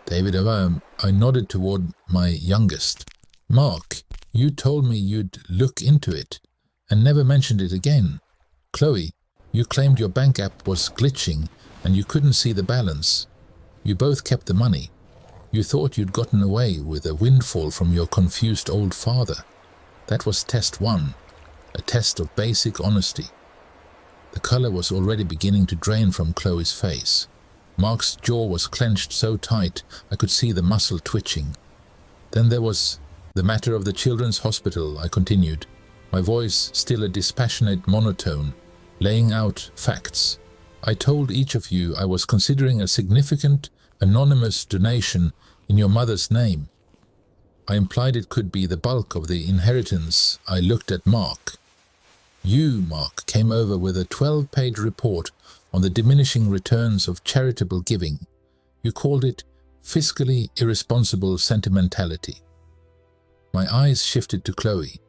A: David, I nodded toward my youngest. "Mark, you told me you'd look into it and never mentioned it again. Chloe, you claimed your bank app was glitching and you couldn't see the balance. You both kept the money. You thought you'd gotten away with a windfall from your confused old father. That was test 1, a test of basic honesty." The color was already beginning to drain from Chloe's face. Mark's jaw was clenched so tight I could see the muscle twitching. "Then there was the matter of the children's hospital," I continued, my voice still a dispassionate monotone, laying out facts. "I told each of you I was considering a significant, anonymous donation in your mother's name. I implied it could be the bulk of the inheritance." I looked at Mark. "You, Mark, came over with a 12-page report on the diminishing returns of charitable giving. You called it fiscally irresponsible sentimentality. My eyes shifted to Chloe.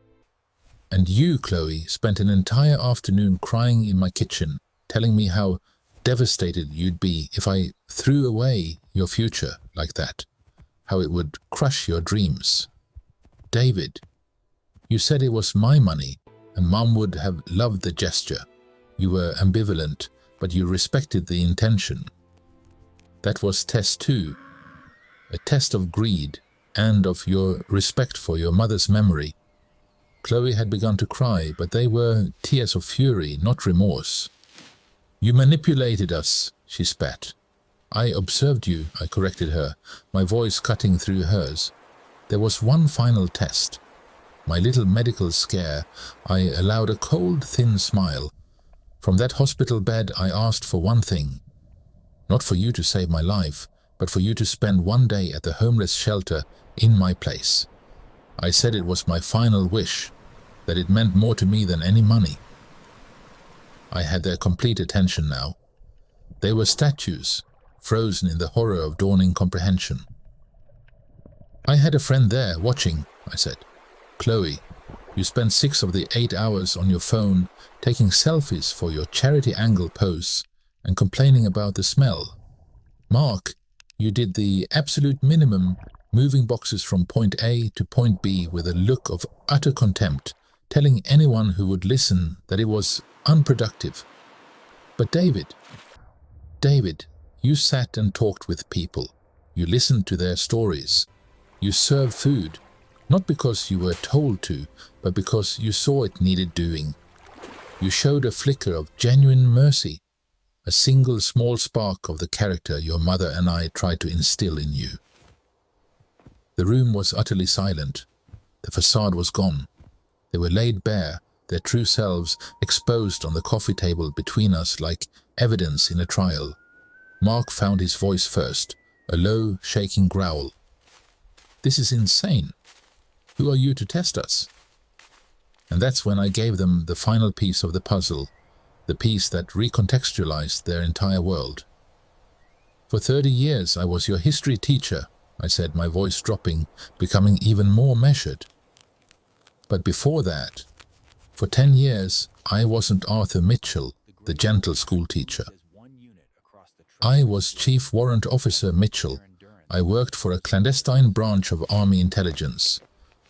A: And you, Chloe, spent an entire afternoon crying in my kitchen, telling me how devastated you'd be if I threw away your future like that, how it would crush your dreams. David, you said it was my money, and Mom would have loved the gesture. You were ambivalent, but you respected the intention. That was test 2, a test of greed and of your respect for your mother's memory. Chloe had begun to cry, but they were tears of fury, not remorse. You manipulated us, she spat. I observed you, I corrected her, my voice cutting through hers. There was one final test. My little medical scare, I allowed a cold, thin smile. From that hospital bed, I asked for one thing. Not for you to save my life, but for you to spend one day at the homeless shelter in my place. I said it was my final wish, that it meant more to me than any money. I had their complete attention now. They were statues, frozen in the horror of dawning comprehension. I had a friend there, watching, I said. Chloe, you spent 6 of the 8 hours on your phone taking selfies for your charity angle posts and complaining about the smell. Mark, you did the absolute minimum, moving boxes from point A to point B with a look of utter contempt, telling anyone who would listen that it was unproductive. But David, you sat and talked with people. You listened to their stories. You served food, not because you were told to, but because you saw it needed doing. You showed a flicker of genuine mercy, a single small spark of the character your mother and I tried to instill in you. The room was utterly silent. The facade was gone. They were laid bare, their true selves exposed on the coffee table between us like evidence in a trial. Mark found his voice first, a low, shaking growl. This is insane. Who are you to test us? And that's when I gave them the final piece of the puzzle, the piece that recontextualized their entire world. For 30 years I was your history teacher, I said, my voice dropping, becoming even more measured. But before that, for 10 years, I wasn't Arthur Mitchell, the gentle schoolteacher. I was Chief Warrant Officer Mitchell. I worked for a clandestine branch of Army intelligence.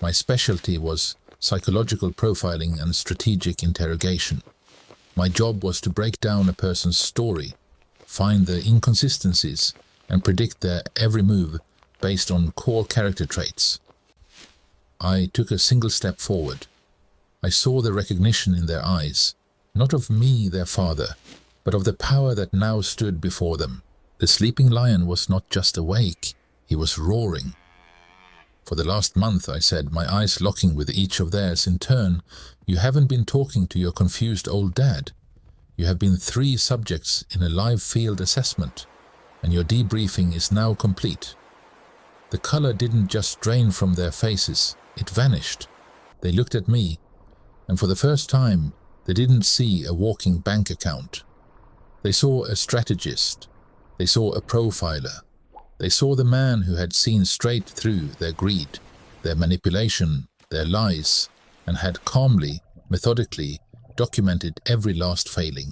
A: My specialty was psychological profiling and strategic interrogation. My job was to break down a person's story, find the inconsistencies, and predict their every move based on core character traits. I took a single step forward. I saw the recognition in their eyes, not of me, their father, but of the power that now stood before them. The sleeping lion was not just awake, he was roaring. For the last month, I said, my eyes locking with each of theirs in turn, you haven't been talking to your confused old dad. You have been 3 subjects in a live field assessment, and your debriefing is now complete. The color didn't just drain from their faces, it vanished. They looked at me, and for the first time, they didn't see a walking bank account. They saw a strategist. They saw a profiler. They saw the man who had seen straight through their greed, their manipulation, their lies, and had calmly, methodically documented every last failing.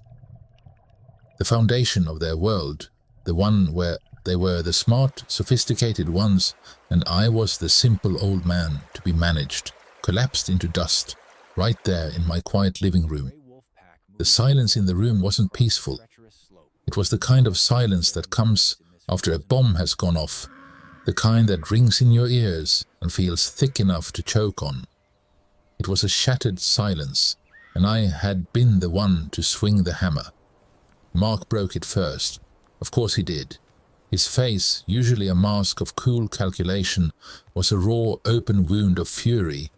A: The foundation of their world, the one where they were the smart, sophisticated ones, and I was the simple old man to be managed, collapsed into dust, right there in my quiet living room. The silence in the room wasn't peaceful. It was the kind of silence that comes after a bomb has gone off, the kind that rings in your ears and feels thick enough to choke on. It was a shattered silence, and I had been the one to swing the hammer. Mark broke it first. Of course he did. His face, usually a mask of cool calculation, was a raw, open wound of fury.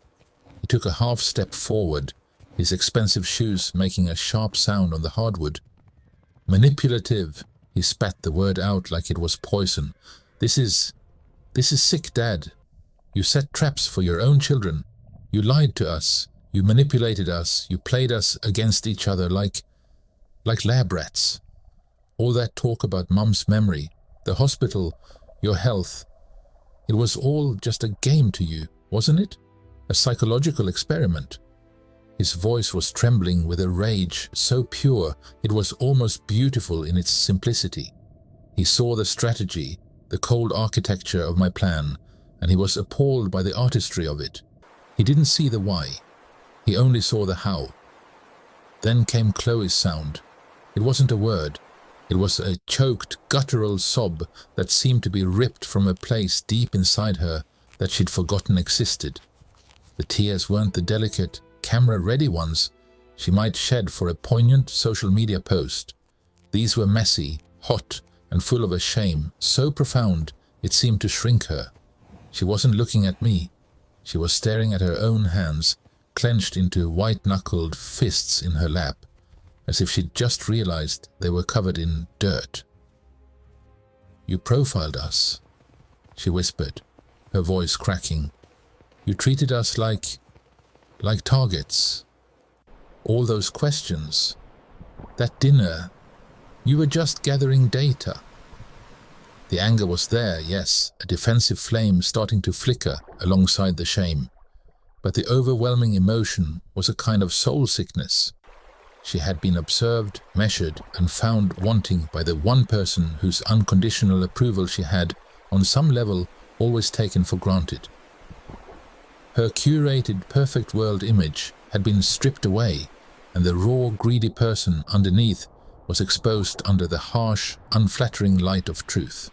A: He took a half step forward, his expensive shoes making a sharp sound on the hardwood. Manipulative, he spat the word out like it was poison. This is sick, Dad. You set traps for your own children. You lied to us. You manipulated us. You played us against each other like lab rats. All that talk about Mum's memory, the hospital, your health. It was all just a game to you, wasn't it? A psychological experiment. His voice was trembling with a rage so pure it was almost beautiful in its simplicity. He saw the strategy, the cold architecture of my plan, and he was appalled by the artistry of it. He didn't see the why. He only saw the how. Then came Chloe's sound. It wasn't a word. It was a choked, guttural sob that seemed to be ripped from a place deep inside her that she'd forgotten existed. The tears weren't the delicate, camera-ready ones she might shed for a poignant social media post. These were messy, hot, and full of a shame so profound it seemed to shrink her. She wasn't looking at me. She was staring at her own hands, clenched into white-knuckled fists in her lap, as if she'd just realized they were covered in dirt. "You profiled us," she whispered, her voice cracking. "You treated us like targets. All those questions, that dinner, you were just gathering data." The anger was there, yes, a defensive flame starting to flicker alongside the shame. But the overwhelming emotion was a kind of soul sickness. She had been observed, measured, and found wanting by the one person whose unconditional approval she had, on some level, always taken for granted. Her curated, perfect world image had been stripped away, and the raw, greedy person underneath was exposed under the harsh, unflattering light of truth.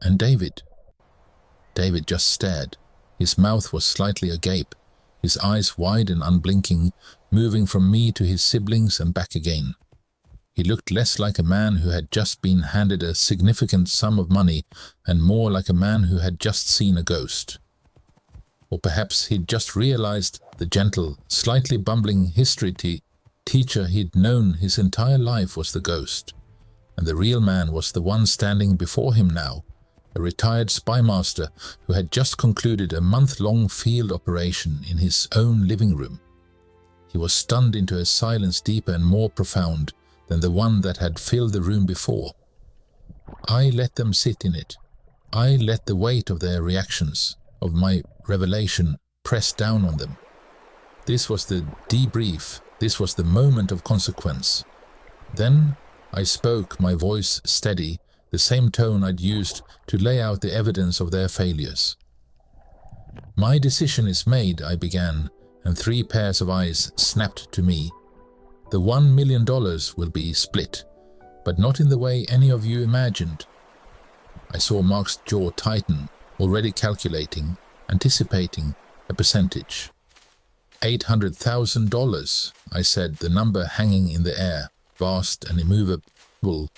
A: And David just stared. His mouth was slightly agape, his eyes wide and unblinking, moving from me to his siblings and back again. He looked less like a man who had just been handed a significant sum of money and more like a man who had just seen a ghost. Or perhaps he'd just realized the gentle, slightly bumbling history teacher he'd known his entire life was the ghost, and the real man was the one standing before him now, a retired spy master who had just concluded a month-long field operation in his own living room. He was stunned into a silence deeper and more profound than the one that had filled the room before. I let them sit in it. I let the weight of their reactions, of my revelation, press down on them. This was the debrief. This was the moment of consequence. Then I spoke, my voice steady, the same tone I'd used to lay out the evidence of their failures. "My decision is made," I began, and 3 pairs of eyes snapped to me. "The $1 million will be split, but not in the way any of you imagined." I saw Mark's jaw tighten, already calculating, anticipating a percentage. $800,000, I said, the number hanging in the air, vast and immovable,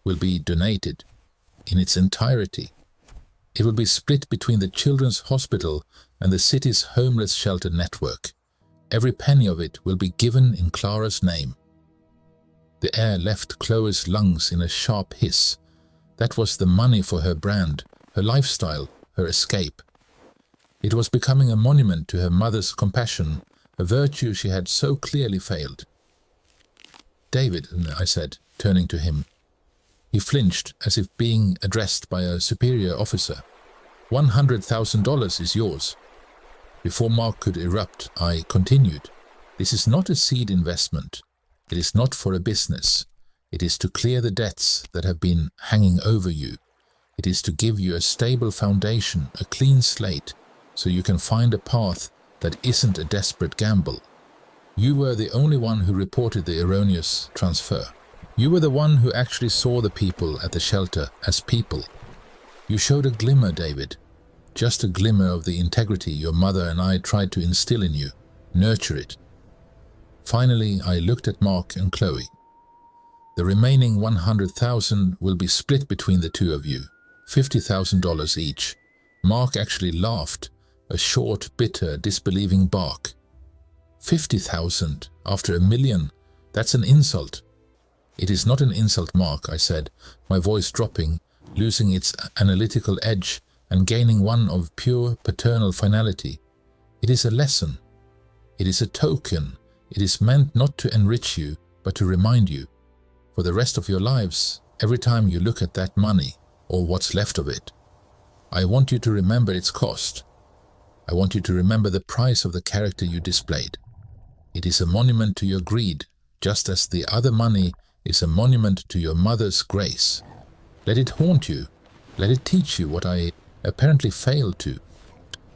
A: will be donated in its entirety. It will be split between the Children's Hospital and the city's homeless shelter network. Every penny of it will be given in Clara's name. The air left Chloe's lungs in a sharp hiss. That was the money for her brand, her lifestyle, her escape. It was becoming a monument to her mother's compassion, a virtue she had so clearly failed. "David," I said, turning to him. He flinched as if being addressed by a superior officer. $100,000 is yours." Before Mark could erupt, I continued. "This is not a seed investment. It is not for a business. It is to clear the debts that have been hanging over you. It is to give you a stable foundation, a clean slate, so you can find a path that isn't a desperate gamble. You were the only one who reported the erroneous transfer. You were the one who actually saw the people at the shelter as people. You showed a glimmer, David, just a glimmer of the integrity your mother and I tried to instill in you, nurture it." Finally, I looked at Mark and Chloe. "The remaining $100,000 will be split between the two of you, $50,000 each." Mark actually laughed, a short, bitter, disbelieving bark. "50,000 after $1 million? That's an insult." "It is not an insult, Mark," I said, my voice dropping, losing its analytical edge and gaining one of pure paternal finality. "It is a lesson. It is a token. It is meant not to enrich you, but to remind you. For the rest of your lives, every time you look at that money, or what's left of it. I want you to remember its cost. I want you to remember the price of the character you displayed. It is a monument to your greed, just as the other money is a monument to your mother's grace. Let it haunt you. Let it teach you what I apparently failed to.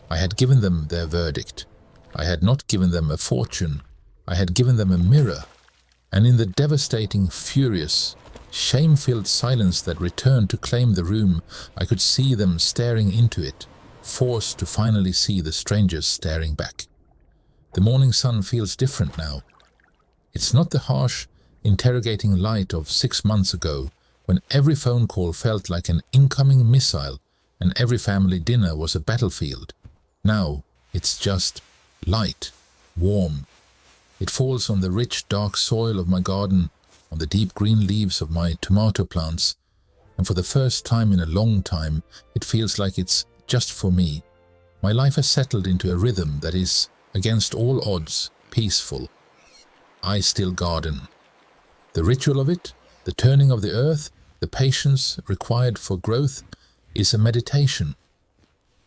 A: I had given them their verdict. I had not given them a fortune. I had given them a mirror. And in the devastating, furious, shame-filled silence that returned to claim the room, I could see them staring into it, forced to finally see the strangers staring back. The morning sun feels different now. It's not the harsh, interrogating light of 6 months ago, when every phone call felt like an incoming missile and every family dinner was a battlefield. Now, it's just light, warm. It falls on the rich, dark soil of my garden, on the deep green leaves of my tomato plants, and for the first time in a long time, it feels like it's just for me. My life has settled into a rhythm that is, against all odds, peaceful. I still garden. The ritual of it, the turning of the earth, the patience required for growth, is a meditation.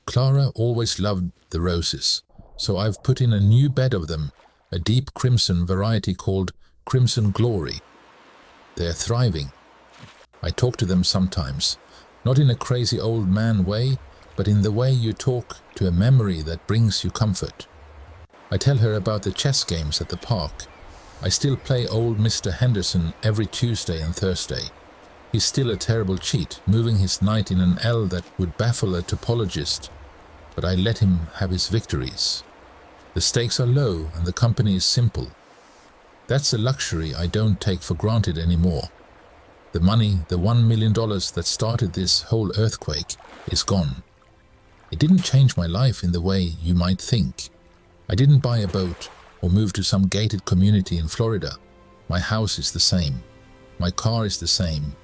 A: Clara always loved the roses, so I've put in a new bed of them, a deep crimson variety called Crimson Glory. They're thriving. I talk to them sometimes, not in a crazy old man way, but in the way you talk to a memory that brings you comfort. I tell her about the chess games at the park. I still play old Mr. Henderson every Tuesday and Thursday. He's still a terrible cheat, moving his knight in an L that would baffle a topologist, but I let him have his victories. The stakes are low and the company is simple. That's a luxury I don't take for granted anymore. The money, the $1 million that started this whole earthquake, is gone. It didn't change my life in the way you might think. I didn't buy a boat or move to some gated community in Florida. My house is the same. My car is the same.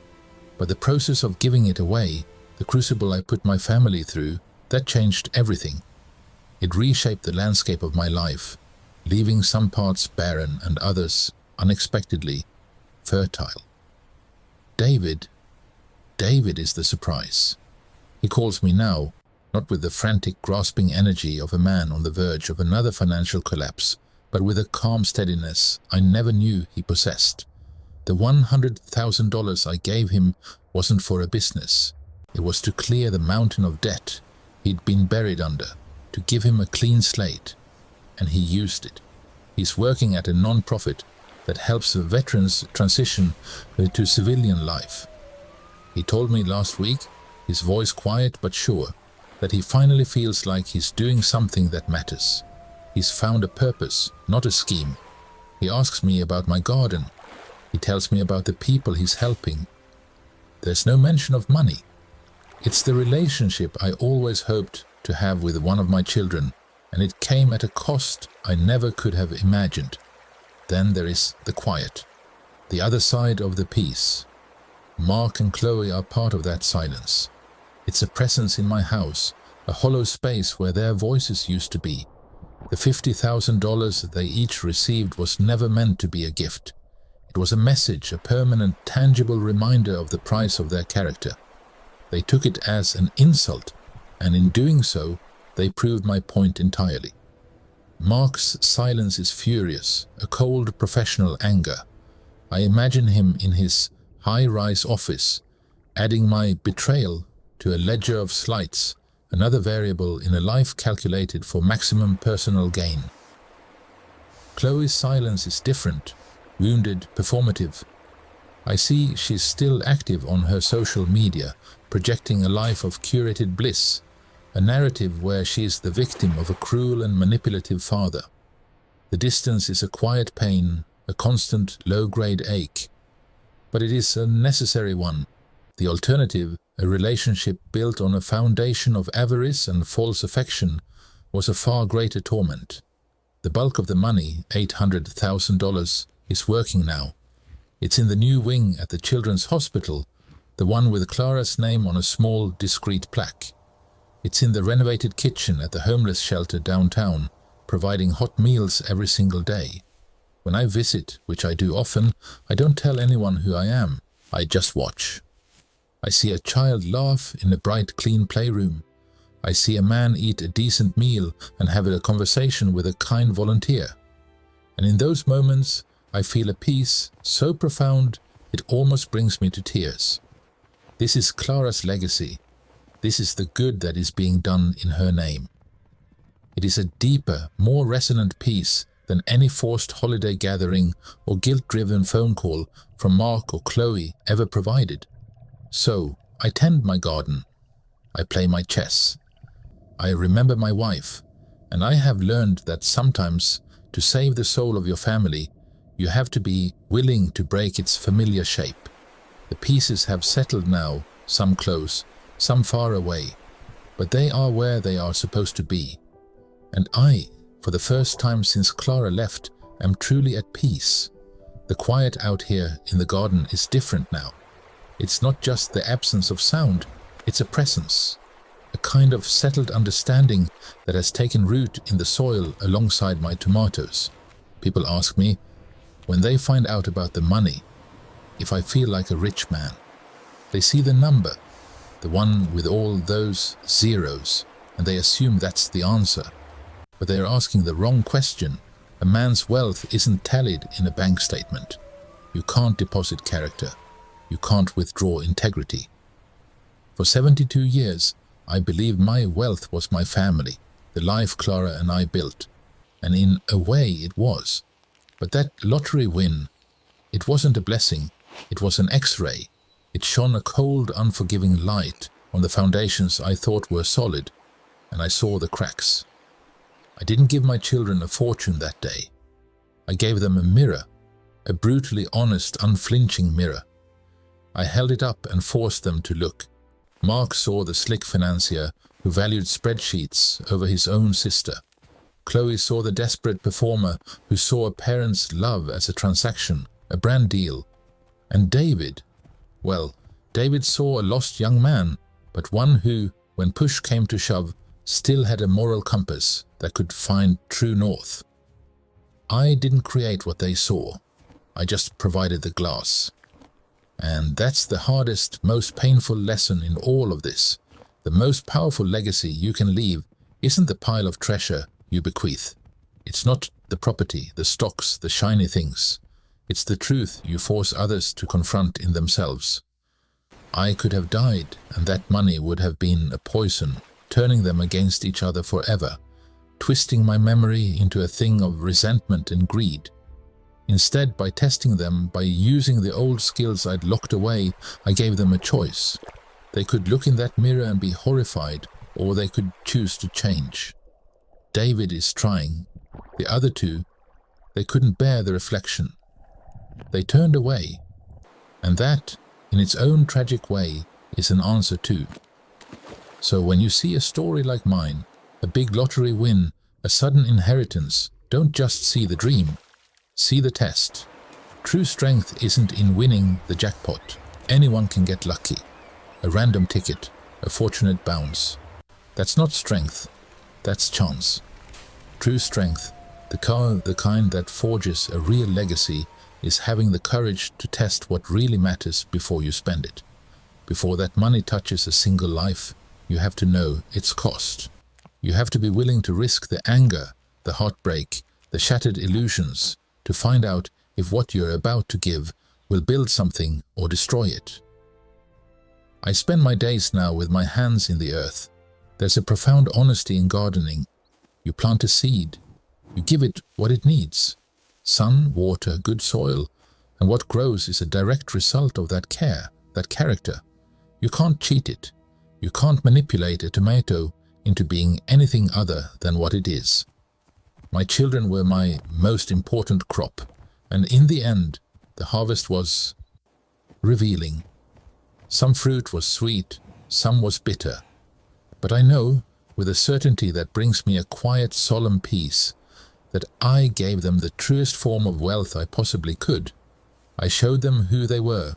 A: But the process of giving it away, the crucible I put my family through, that changed everything. It reshaped the landscape of my life, leaving some parts barren and others, unexpectedly, fertile. David is the surprise. He calls me now, not with the frantic, grasping energy of a man on the verge of another financial collapse, but with a calm steadiness I never knew he possessed. The $100,000 I gave him wasn't for a business. It was to clear the mountain of debt he'd been buried under, to give him a clean slate. And he used it. He's working at a non-profit that helps veterans transition to civilian life. He told me last week, his voice quiet but sure, that he finally feels like he's doing something that matters. He's found a purpose, not a scheme. He asks me about my garden. He tells me about the people he's helping. There's no mention of money. It's the relationship I always hoped to have with one of my children, and it came at a cost I never could have imagined. Then there is the quiet, the other side of the peace. Mark and Chloe are part of that silence. It's a presence in my house, a hollow space where their voices used to be. The $50,000 they each received was never meant to be a gift. It was a message, a permanent, tangible reminder of the price of their character. They took it as an insult, and in doing so, they proved my point entirely. Mark's silence is furious, a cold professional anger. I imagine him in his high-rise office, adding my betrayal to a ledger of slights, another variable in a life calculated for maximum personal gain. Chloe's silence is different, wounded, performative. I see she's still active on her social media, projecting a life of curated bliss, a narrative where she is the victim of a cruel and manipulative father. The distance is a quiet pain, a constant low-grade ache. But it is a necessary one. The alternative, a relationship built on a foundation of avarice and false affection, was a far greater torment. The bulk of the money, $800,000, is working now. It's in the new wing at the Children's Hospital, the one with Clara's name on a small, discreet plaque. It's in the renovated kitchen at the homeless shelter downtown, providing hot meals every single day. When I visit, which I do often, I don't tell anyone who I am. I just watch. I see a child laugh in a bright, clean playroom. I see a man eat a decent meal and have a conversation with a kind volunteer. And in those moments, I feel a peace so profound it almost brings me to tears. This is Clara's legacy. This is the good that is being done in her name. It is a deeper, more resonant peace than any forced holiday gathering or guilt-driven phone call from Mark or Chloe ever provided. So, I tend my garden. I play my chess. I remember my wife, and I have learned that sometimes, to save the soul of your family, you have to be willing to break its familiar shape. The pieces have settled now, some close, some far away, but they are where they are supposed to be. And I, for the first time since Clara left, am truly at peace. The quiet out here in the garden is different now. It's not just the absence of sound, it's a presence. A kind of settled understanding that has taken root in the soil alongside my tomatoes. People ask me, when they find out about the money, if I feel like a rich man. They see the number, the one with all those zeros, and they assume that's the answer. But they are asking the wrong question. A man's wealth isn't tallied in a bank statement. You can't deposit character. You can't withdraw integrity. For 72 years, I believed my wealth was my family, the life Clara and I built. And in a way it was. But that lottery win, it wasn't a blessing, it was an X-ray. It shone a cold, unforgiving light on the foundations I thought were solid, and I saw the cracks. I didn't give my children a fortune that day. I gave them a mirror, a brutally honest, unflinching mirror. I held it up and forced them to look. Mark saw the slick financier who valued spreadsheets over his own sister. Chloe saw the desperate performer who saw a parent's love as a transaction, a brand deal. And David, well, David saw a lost young man, but one who, when push came to shove, still had a moral compass that could find true north. I didn't create what they saw. I just provided the glass. And that's the hardest, most painful lesson in all of this. The most powerful legacy you can leave isn't the pile of treasure you bequeath. It's not the property, the stocks, the shiny things. It's the truth you force others to confront in themselves. I could have died, and that money would have been a poison, turning them against each other forever, twisting my memory into a thing of resentment and greed. Instead, by testing them, by using the old skills I'd locked away, I gave them a choice. They could look in that mirror and be horrified, or they could choose to change. David is trying. The other two, they couldn't bear the reflection. They turned away. And that, in its own tragic way, is an answer too. So when you see a story like mine, a big lottery win, a sudden inheritance, don't just see the dream. See the test. True strength isn't in winning the jackpot. Anyone can get lucky. A random ticket, a fortunate bounce. That's not strength, that's chance. True strength, the kind that forges a real legacy, is having the courage to test what really matters before you spend it. Before that money touches a single life, you have to know its cost. You have to be willing to risk the anger, the heartbreak, the shattered illusions, to find out if what you're about to give will build something or destroy it. I spend my days now with my hands in the earth. There's a profound honesty in gardening. You plant a seed. You give it what it needs. Sun, water, good soil. And what grows is a direct result of that care, that character. You can't cheat it. You can't manipulate a tomato into being anything other than what it is. My children were my most important crop, and in the end, the harvest was revealing. Some fruit was sweet, some was bitter. But I know, with a certainty that brings me a quiet, solemn peace, that I gave them the truest form of wealth I possibly could. I showed them who they were.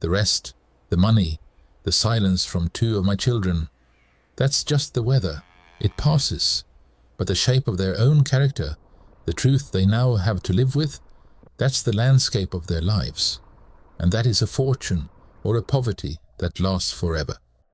A: The rest, the money, the silence from two of my children, that's just the weather. It passes. But the shape of their own character, the truth they now have to live with, that's the landscape of their lives. And that is a fortune or a poverty that lasts forever.